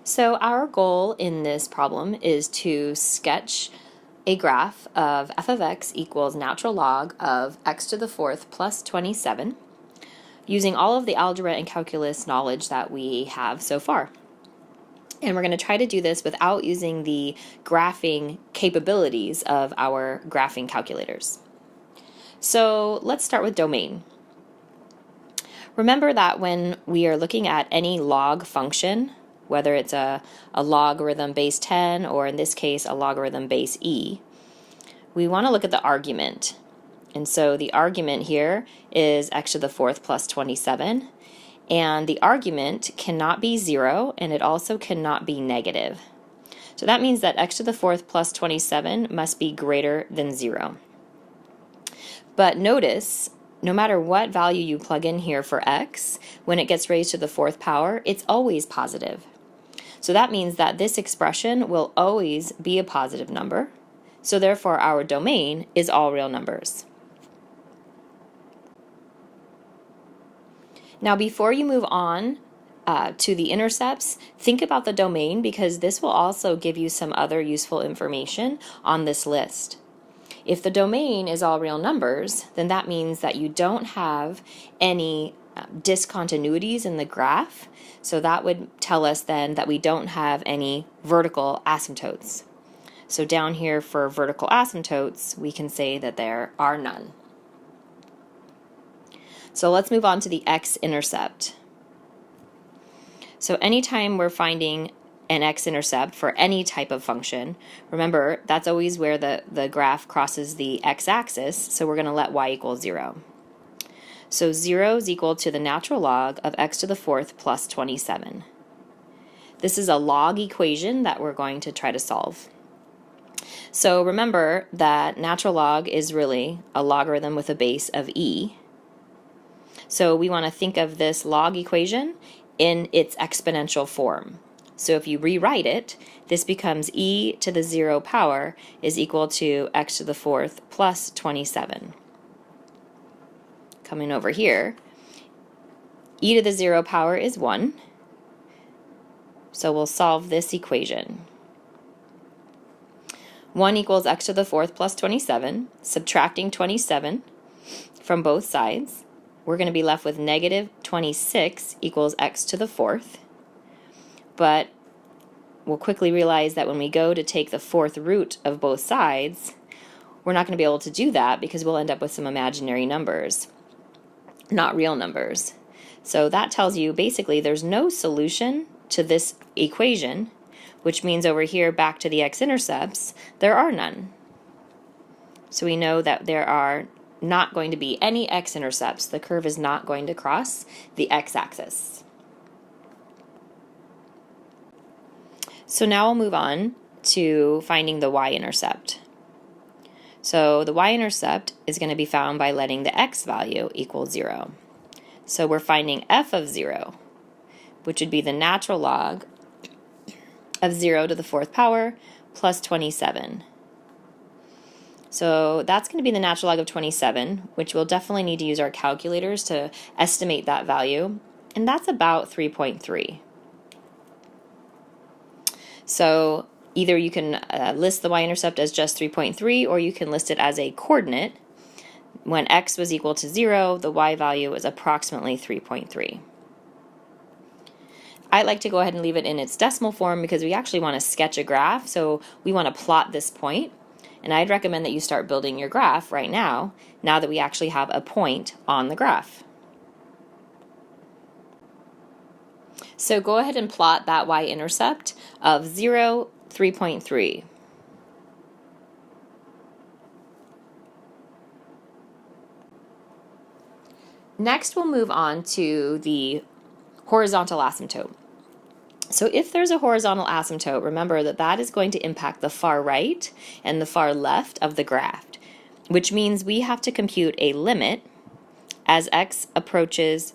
So our goal in this problem is to sketch a graph of f of x equals natural log of x to the fourth plus 27 using all of the algebra and calculus knowledge that we have so far. And we're going to try to do this without using the graphing capabilities of our graphing calculators. So let's start with domain. Remember that when we are looking at any log function, whether it's a logarithm base 10 or in this case a logarithm base e, we want to look at the argument. And so the argument here is x to the fourth plus 27, and the argument cannot be 0 and it also cannot be negative. So that means that x to the fourth plus 27 must be greater than 0. But notice, no matter what value you plug in here for x, when it gets raised to the fourth power, it's always positive. So that means that this expression will always be a positive number. So therefore our domain is all real numbers. Now before you move on to the intercepts, think about the domain because this will also give you some other useful information on this list. If the domain is all real numbers, then that means that you don't have any discontinuities in the graph. So that would tell us then that we don't have any vertical asymptotes. So down here for vertical asymptotes, we can say that there are none. So let's move on to the x-intercept. So anytime we're finding an x-intercept for any type of function, remember that's always where the graph crosses the x-axis, so we're going to let y equal 0. So 0 is equal to the natural log of x to the fourth plus 27. This is a log equation that we're going to try to solve. So remember that natural log is really a logarithm with a base of e. So we want to think of this log equation in its exponential form. So if you rewrite it, this becomes e to the 0 power is equal to x to the fourth plus 27. Coming over here, e to the 0 power is 1. So we'll solve this equation. 1 equals x to the fourth plus 27. Subtracting 27 from both sides, we're going to be left with negative 26 equals x to the fourth. But we'll quickly realize that when we go to take the fourth root of both sides, we're not going to be able to do that because we'll end up with some imaginary numbers, not real numbers. So that tells you basically there's no solution to this equation, which means over here back to the x-intercepts, there are none. So we know that there are not going to be any x-intercepts. The curve is not going to cross the x-axis. So now we'll move on to finding the y-intercept. So the y-intercept is going to be found by letting the x value equal 0. So we're finding f of 0, which would be the natural log of 0 to the fourth power plus 27. So that's going to be the natural log of 27, which we'll definitely need to use our calculators to estimate that value, and that's about 3.3. So either you can list the y-intercept as just 3.3, or you can list it as a coordinate. When x was equal to 0, the y value is approximately 3.3. I like to go ahead and leave it in its decimal form because we actually want to sketch a graph, so we want to plot this point. And I'd recommend that you start building your graph right now that we actually have a point on the graph. So go ahead and plot that y-intercept of 0, 3.3. Next, we'll move on to the horizontal asymptote. So if there's a horizontal asymptote, remember that that is going to impact the far right and the far left of the graph, which means we have to compute a limit as x approaches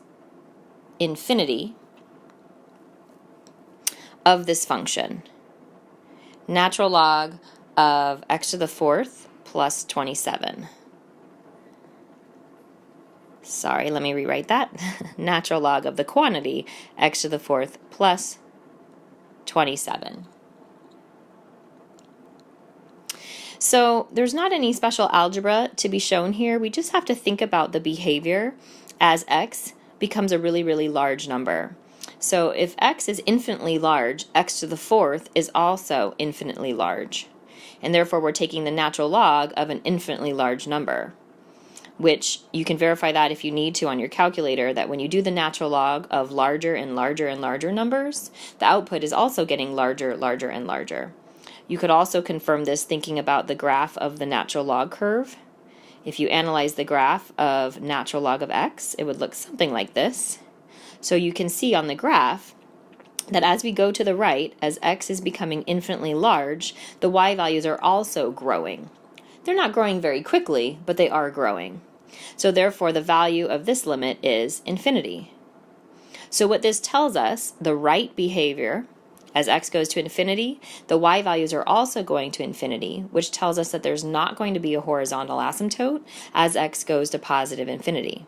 infinity of this function. Natural log of x to the fourth plus 27. Sorry, let me rewrite that. Natural log of the quantity x to the fourth plus 27. So there's not any special algebra to be shown here. We just have to think about the behavior as x becomes a really, really large number. So if x is infinitely large, x to the fourth is also infinitely large. And therefore we're taking the natural log of an infinitely large number, which you can verify that if you need to on your calculator, that when you do the natural log of larger and larger and larger numbers, the output is also getting larger, larger, and larger. You could also confirm this thinking about the graph of the natural log curve. If you analyze the graph of natural log of x, it would look something like this. So you can see on the graph that as we go to the right, as x is becoming infinitely large, the y values are also growing. They're not growing very quickly, but they are growing. So therefore, the value of this limit is infinity. So what this tells us, the right behavior, as x goes to infinity, the y values are also going to infinity, which tells us that there's not going to be a horizontal asymptote as x goes to positive infinity.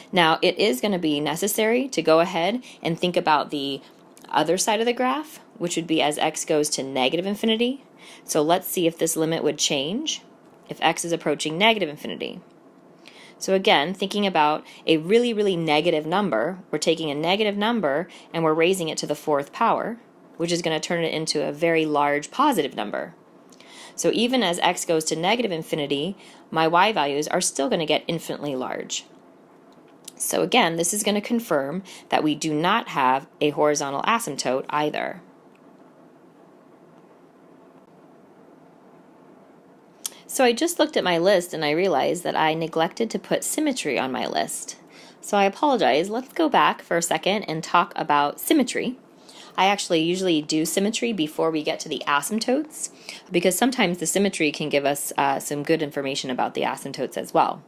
Now, it is going to be necessary to go ahead and think about the other side of the graph, which would be as x goes to negative infinity. So let's see if this limit would change if x is approaching negative infinity. So again, thinking about a really, really negative number, we're taking a negative number and we're raising it to the fourth power, which is going to turn it into a very large positive number. So even as x goes to negative infinity, my y values are still going to get infinitely large. So again, this is going to confirm that we do not have a horizontal asymptote either. So I just looked at my list and I realized that I neglected to put symmetry on my list. So I apologize. Let's go back for a second and talk about symmetry. I actually usually do symmetry before we get to the asymptotes, because sometimes the symmetry can give us some good information about the asymptotes as well.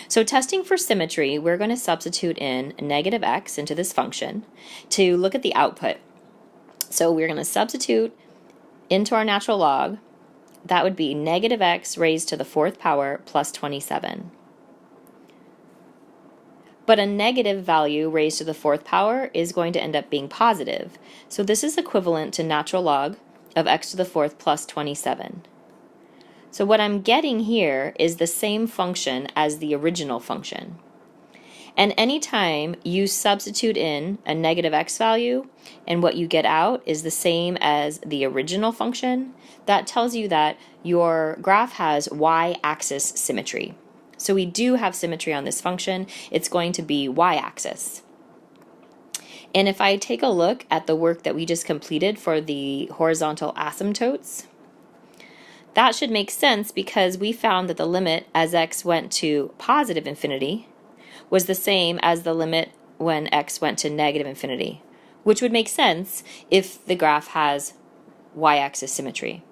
So testing for symmetry, we're going to substitute in negative x into this function to look at the output. So we're going to substitute into our natural log. That would be negative x raised to the fourth power plus 27. But a negative value raised to the fourth power is going to end up being positive. So this is equivalent to natural log of x to the fourth plus 27. So what I'm getting here is the same function as the original function. And anytime you substitute in a negative x value and what you get out is the same as the original function, that tells you that your graph has y-axis symmetry. So we do have symmetry on this function. It's going to be y-axis. And if I take a look at the work that we just completed for the horizontal asymptotes, that should make sense because we found that the limit as x went to positive infinity was the same as the limit when x went to negative infinity, which would make sense if the graph has y-axis symmetry.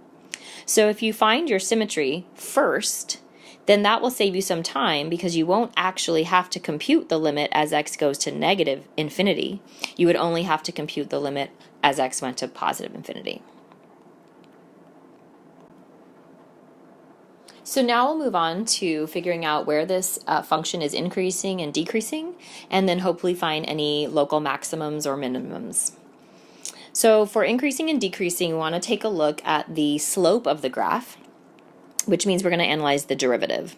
So if you find your symmetry first, then that will save you some time because you won't actually have to compute the limit as x goes to negative infinity. You would only have to compute the limit as x went to positive infinity. So now we'll move on to figuring out where this function is increasing and decreasing, and then hopefully find any local maximums or minimums. So for increasing and decreasing, we want to take a look at the slope of the graph, which means we're going to analyze the derivative.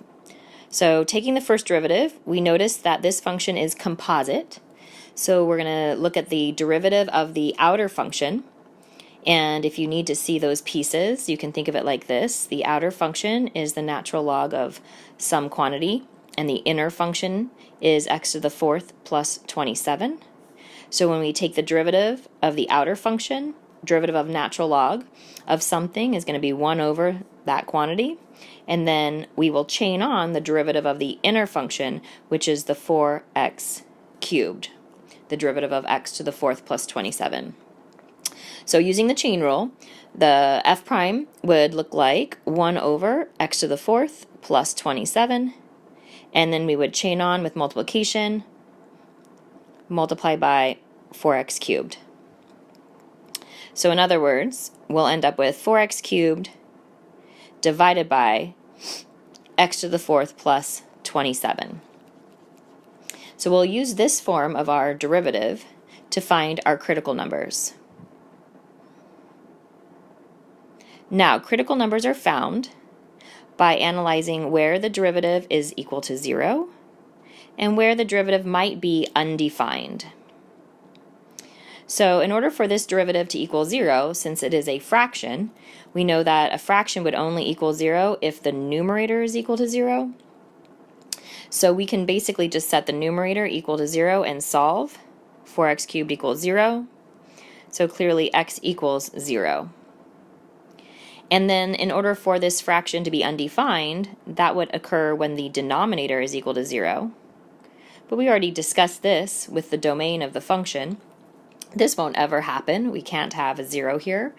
So taking the first derivative, we notice that this function is composite. So we're going to look at the derivative of the outer function. And if you need to see those pieces, you can think of it like this. The outer function is the natural log of some quantity, and the inner function is x to the fourth plus 27. So when we take the derivative of the outer function, derivative of natural log of something is going to be 1 over that quantity. And then we will chain on the derivative of the inner function, which is the 4x cubed, the derivative of x to the fourth plus 27. So using the chain rule, the f prime would look like 1 over x to the fourth plus 27. And then we would chain on with multiplication, multiply by 4x cubed. So in other words, we'll end up with 4x cubed divided by x to the fourth plus 27. So we'll use this form of our derivative to find our critical numbers. Now, critical numbers are found by analyzing where the derivative is equal to 0 and where the derivative might be undefined. So in order for this derivative to equal 0, since it is a fraction, we know that a fraction would only equal 0 if the numerator is equal to 0. So we can basically just set the numerator equal to 0 and solve. 4x cubed equals 0. So clearly x equals 0. And then in order for this fraction to be undefined, that would occur when the denominator is equal to 0. But we already discussed this with the domain of the function. This won't ever happen. We can't have a 0 here.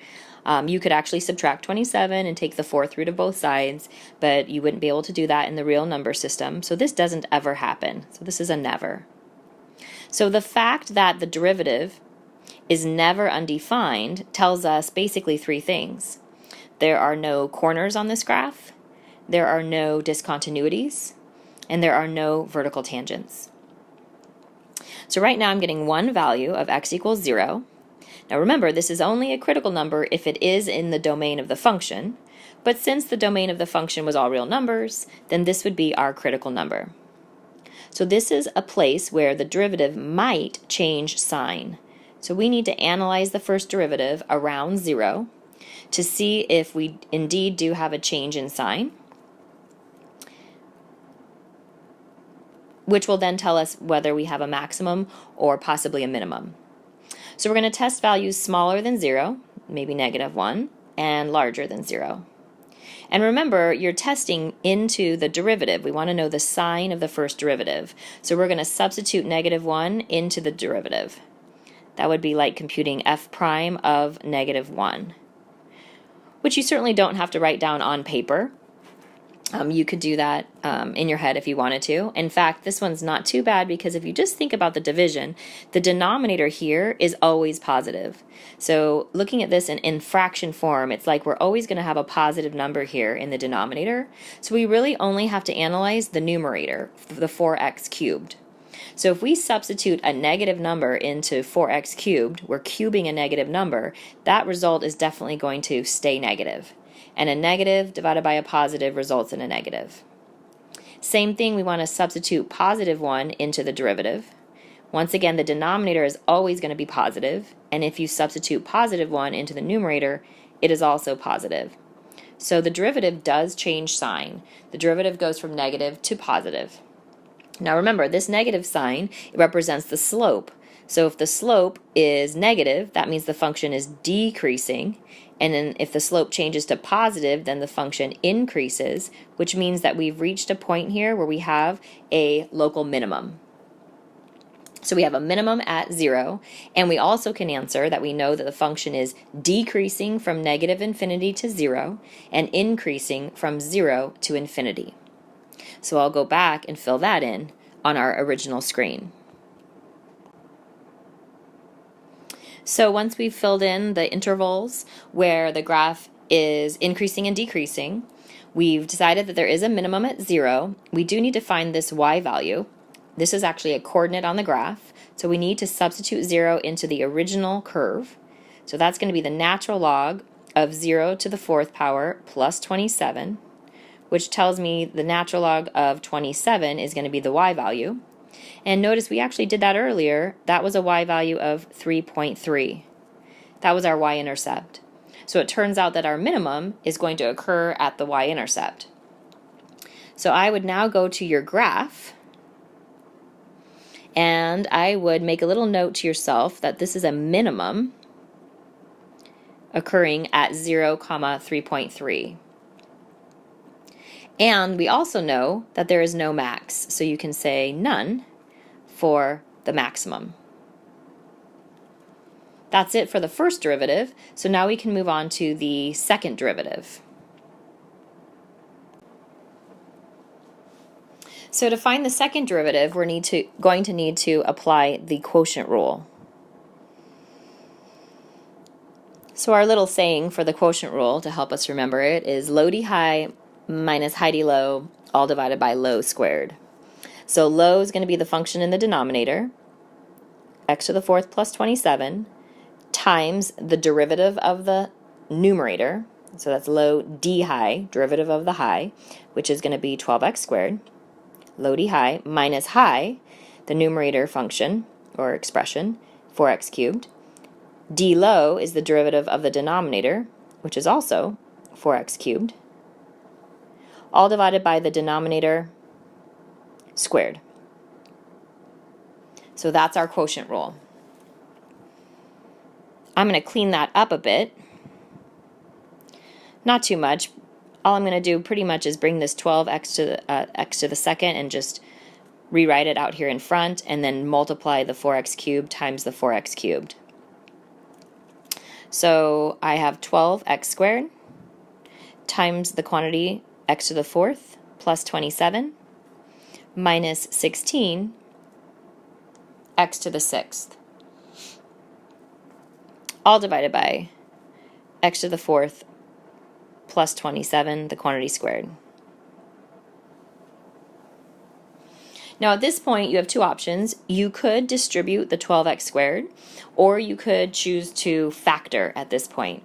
You could actually subtract 27 and take the fourth root of both sides, but you wouldn't be able to do that in the real number system. So this doesn't ever happen. So this is a never. So the fact that the derivative is never undefined tells us basically three things. There are no corners on this graph, there are no discontinuities, and there are no vertical tangents. So right now I'm getting one value of x equals 0. Now remember, this is only a critical number if it is in the domain of the function, but since the domain of the function was all real numbers, then this would be our critical number. So this is a place where the derivative might change sign. So we need to analyze the first derivative around 0 to see if we indeed do have a change in sign, which will then tell us whether we have a maximum or possibly a minimum. So we're going to test values smaller than 0, maybe -1, and larger than 0. And remember, you're testing into the derivative. We want to know the sign of the first derivative. So we're going to substitute -1 into the derivative. That would be like computing f prime of -1, which you certainly don't have to write down on paper. You could do that in your head if you wanted to. In fact, this one's not too bad because if you just think about the division, the denominator here is always positive. So looking at this in fraction form, it's like we're always going to have a positive number here in the denominator. So we really only have to analyze the numerator, the 4x cubed. So if we substitute a negative number into 4x cubed, we're cubing a negative number, that result is definitely going to stay negative. And a negative divided by a positive results in a negative. Same thing, we want to substitute +1 into the derivative. Once again, the denominator is always going to be positive, and if you substitute +1 into the numerator, it is also positive. So the derivative does change sign. The derivative goes from negative to positive. Now remember, this negative sign represents the slope. So if the slope is negative, that means the function is decreasing. And then if the slope changes to positive, then the function increases, which means that we've reached a point here where we have a local minimum. So we have a minimum at 0, and we also can answer that we know that the function is decreasing from -infinity to 0 and increasing from 0 to infinity. So I'll go back and fill that in on our original screen. So once we've filled in the intervals where the graph is increasing and decreasing, we've decided that there is a minimum at 0. We do need to find this y value. This is actually a coordinate on the graph, so we need to substitute 0 into the original curve. So that's going to be the natural log of 0 to the 4th power plus 27, which tells me the natural log of 27 is going to be the y value. And notice we actually did that earlier. That was a y value of 3.3. That was our y-intercept. So it turns out that our minimum is going to occur at the y-intercept. So I would now go to your graph, and I would make a little note to yourself that this is a minimum occurring at 0, 3.3. And we also know that there is no max, so you can say none for the maximum. That's it for the first derivative, so now we can move on to the second derivative. So to find the second derivative, we're going to need to apply the quotient rule. So our little saying for the quotient rule, to help us remember it, is low d high minus high d low, all divided by low squared. So low is going to be the function in the denominator, x to the 4th plus 27, times the derivative of the numerator, So that's low d high, derivative of the high, which is going to be 12x squared, low d high, minus high, the numerator function or expression, 4x cubed. D low is the derivative of the denominator, which is also 4x cubed, all divided by the denominator squared. So that's our quotient rule. I'm going to clean that up a bit. Not too much. All I'm going to do pretty much is bring this 12x to the second and just rewrite it out here in front, and then multiply the 4x cubed times the 4x cubed. So I have 12x squared times the quantity x to the fourth plus 27 minus 16 x to the sixth, all divided by x to the fourth plus 27, the quantity squared. Now at this point you have two options. You could distribute the 12x squared, or you could choose to factor at this point.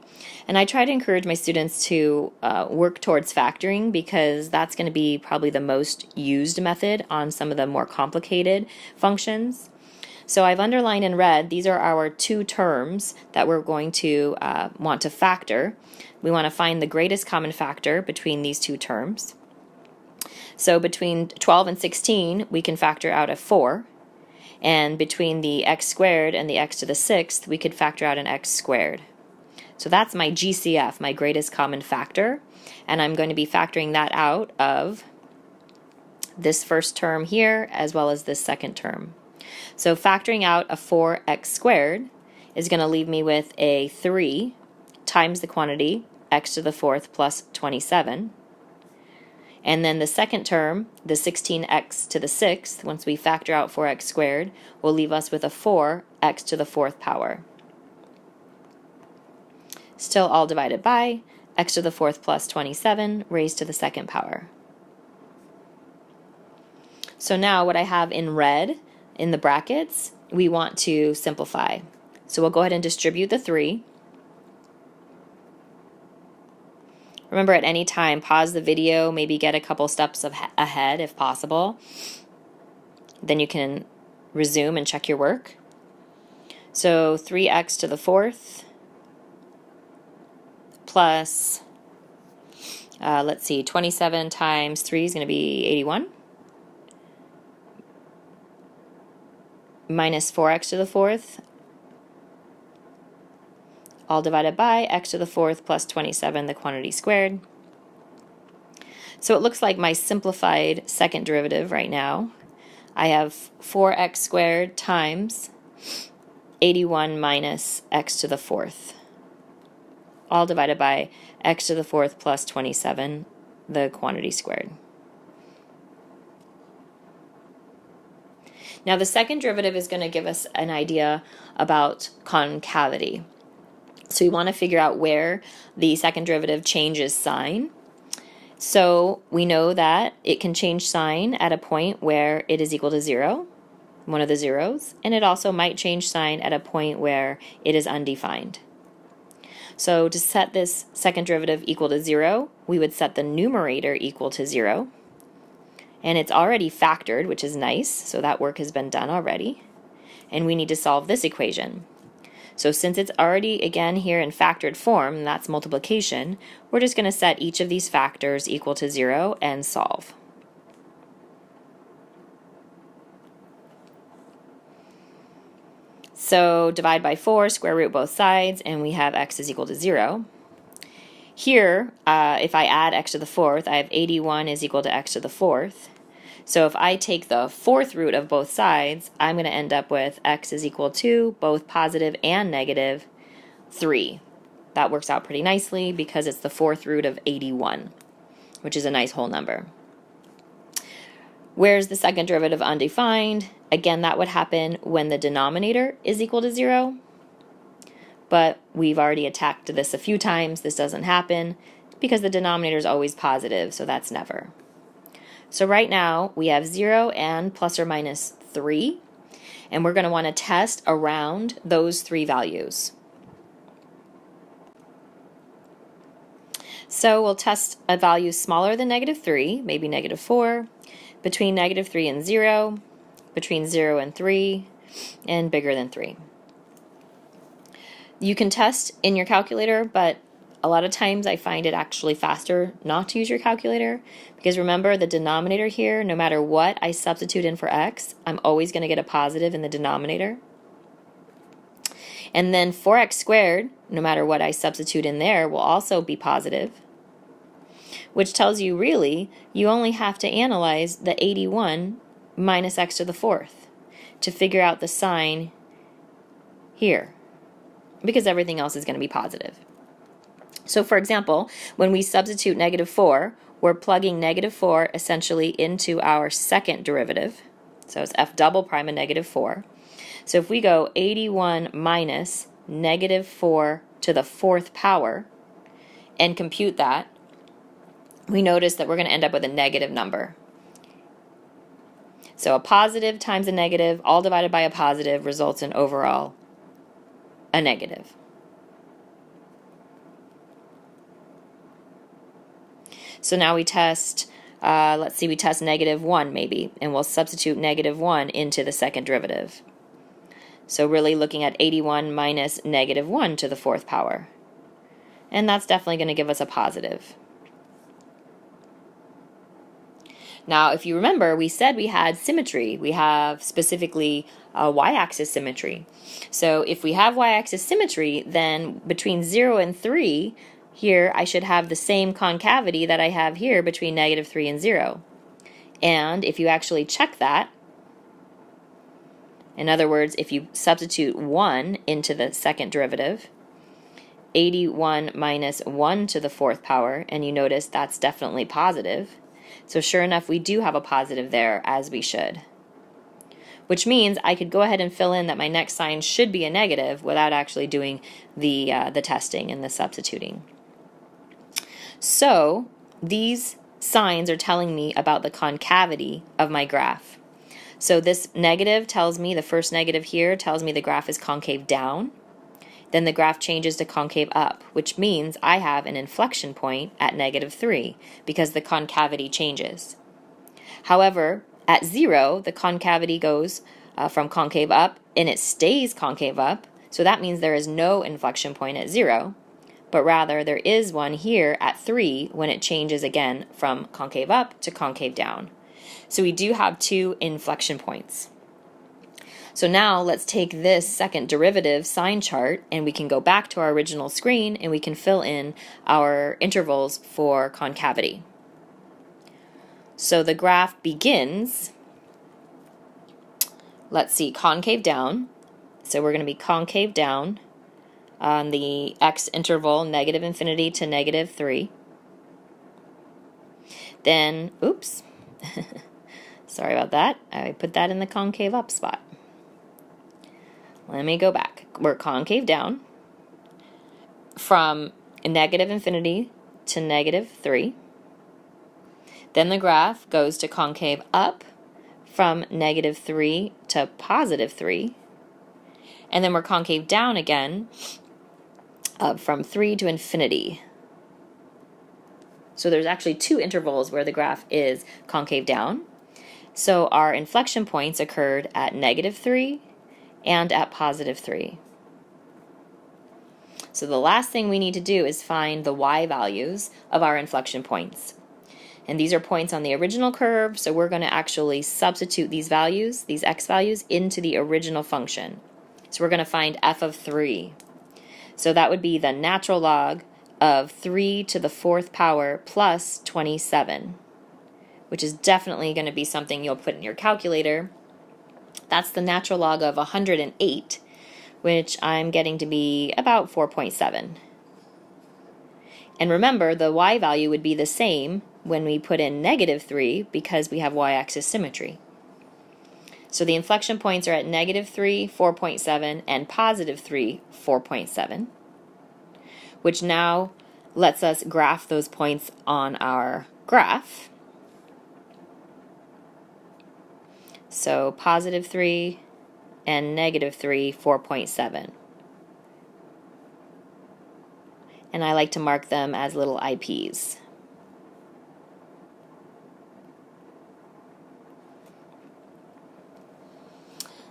And I try to encourage my students to work towards factoring, because that's going to be probably the most used method on some of the more complicated functions. So I've underlined in red, these are our two terms that we're going to want to factor. We want to find the greatest common factor between these two terms. So between 12 and 16, we can factor out a 4. And between the x squared and the x to the sixth, we could factor out an x squared. So that's my GCF, my greatest common factor. And I'm going to be factoring that out of this first term here, as well as this second term. So factoring out a 4x squared is going to leave me with a 3 times the quantity x to the fourth plus 27. And then the second term, the 16x to the sixth, once we factor out 4x squared, will leave us with a 4x to the fourth power. Still all divided by x to the fourth plus 27 raised to the second power. So now what I have in red in the brackets, we want to simplify. So we'll go ahead and distribute the 3. Remember, at any time, pause the video, maybe get a couple steps ahead if possible. Then you can resume and check your work. So 3x to the fourth plus, let's see, 27 times 3 is going to be 81. Minus 4x to the fourth, all divided by x to the fourth plus 27, the quantity squared. So it looks like my simplified second derivative right now. I have 4x squared times 81 minus x to the fourth, all divided by x to the fourth plus 27, the quantity squared. Now the second derivative is going to give us an idea about concavity. So we want to figure out where the second derivative changes sign. So we know that it can change sign at a point where it is equal to 0, one of the zeros, and it also might change sign at a point where it is undefined. So to set this second derivative equal to 0, we would set the numerator equal to 0. And it's already factored, which is nice, so that work has been done already. And we need to solve this equation. So since it's already, again, here in factored form, and that's multiplication, we're just going to set each of these factors equal to 0 and solve. So divide by 4, square root both sides, and we have x is equal to 0. Here, if I add x to the fourth, I have 81 is equal to x to the fourth. So if I take the fourth root of both sides, I'm going to end up with x is equal to both positive and negative 3. That works out pretty nicely because it's the fourth root of 81, which is a nice whole number. Where's the second derivative undefined? Again, that would happen when the denominator is equal to 0. But we've already attacked this a few times. This doesn't happen because the denominator is always positive, so that's never. So right now we have 0 and plus or minus 3, and we're going to want to test around those three values. So we'll test a value smaller than -3, maybe -4, between -3 and 0, between 0 and 3, and bigger than 3. You can test in your calculator, but a lot of times I find it actually faster not to use your calculator, because remember, the denominator here, no matter what I substitute in for x, I'm always going to get a positive in the denominator. And then 4x squared, no matter what I substitute in there, will also be positive, which tells you really you only have to analyze the 81 minus x to the fourth to figure out the sign here, because everything else is going to be positive. So for example, when we substitute -4, we're plugging -4 essentially into our second derivative. So it's f double prime of -4. So if we go 81 minus -4 to the fourth power and compute that, we notice that we're going to end up with a negative number. So a positive times a negative, all divided by a positive, results in overall a negative. So now we test, let's see, we test -1 maybe, and we'll substitute -1 into the second derivative. So really looking at 81 minus -1 to the fourth power. And that's definitely going to give us a positive. Now, if you remember, we said we had symmetry. We have specifically y-axis symmetry. So if we have y-axis symmetry, then between 0 and 3, here I should have the same concavity that I have here between -3 and 0. And if you actually check that, in other words, if you substitute 1 into the second derivative, 81 minus 1 to the fourth power, and you notice that's definitely positive. So sure enough, we do have a positive there, as we should. Which means I could go ahead and fill in that my next sign should be a negative without actually doing the testing and the substituting. So these signs are telling me about the concavity of my graph. So this negative tells me, the first negative here tells me the graph is concave down. Then the graph changes to concave up, which means I have an inflection point at -3 because the concavity changes. However, at 0, the concavity goes from concave up and it stays concave up, so that means there is no inflection point at 0, but rather there is one here at 3 when it changes again from concave up to concave down. So we do have 2 inflection points. So now let's take this second derivative sign chart and we can go back to our original screen and we can fill in our intervals for concavity. So the graph begins, let's see, concave down. So we're going to be concave down on the x interval -infinity to -3. Then, oops, sorry about that. I put that in the concave up spot. Let me go back. We're concave down from -infinity to -3. Then the graph goes to concave up from -3 to +3. And then we're concave down again from 3 to infinity. So there's actually 2 intervals where the graph is concave down. So our inflection points occurred at -3 and at +3. So the last thing we need to do is find the y values of our inflection points. And these are points on the original curve, so we're going to actually substitute these values, these x values, into the original function. So we're going to find f of 3. So that would be the natural log of 3 to the fourth power plus 27, which is definitely going to be something you'll put in your calculator. That's the natural log of 108, which I'm getting to be about 4.7. And remember, the y value would be the same when we put in -3 because we have y-axis symmetry. So the inflection points are at -3, 4.7, and +3, 4.7, which now lets us graph those points on our graph. So +3 and -3, 4.7. and I like to mark them as little IPs.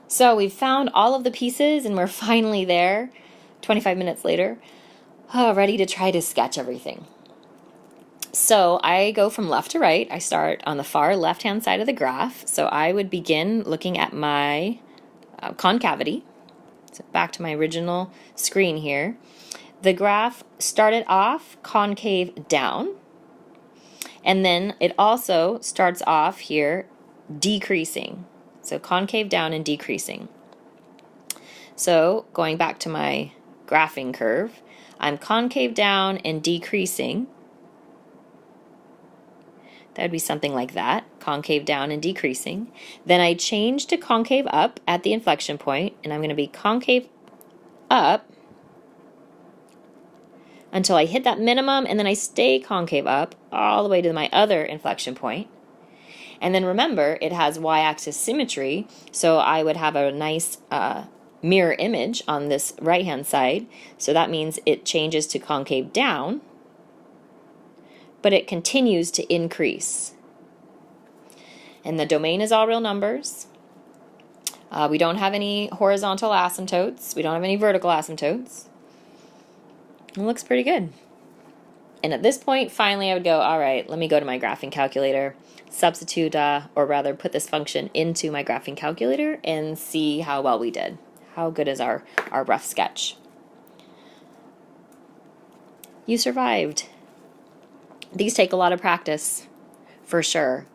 So we've found all of the pieces and we're finally there, 25 minutes later, ready to try to sketch everything. So I go from left to right. I start on the far left-hand side of the graph. So I would begin looking at my concavity. So back to my original screen here. The graph started off concave down, and then it also starts off here decreasing. So concave down and decreasing. So going back to my graphing curve, I'm concave down and decreasing. That would be something like that, concave down and decreasing. Then I change to concave up at the inflection point, and I'm going to be concave up until I hit that minimum, and then I stay concave up all the way to my other inflection point. And then remember, it has y-axis symmetry, so I would have a nice mirror image on this right-hand side. So that means it changes to concave down, but it continues to increase. And the domain is all real numbers. We don't have any horizontal asymptotes. We don't have any vertical asymptotes. It looks pretty good. And at this point, finally, I would go, all right, let me go to my graphing calculator, substitute, or rather put this function into my graphing calculator and see how well we did. How good is our rough sketch? You survived. These take a lot of practice, for sure.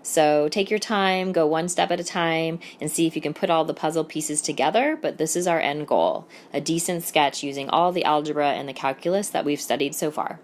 So take your time, go one step at a time, and see if you can put all the puzzle pieces together, but this is our end goal, a decent sketch using all the algebra and the calculus that we've studied so far.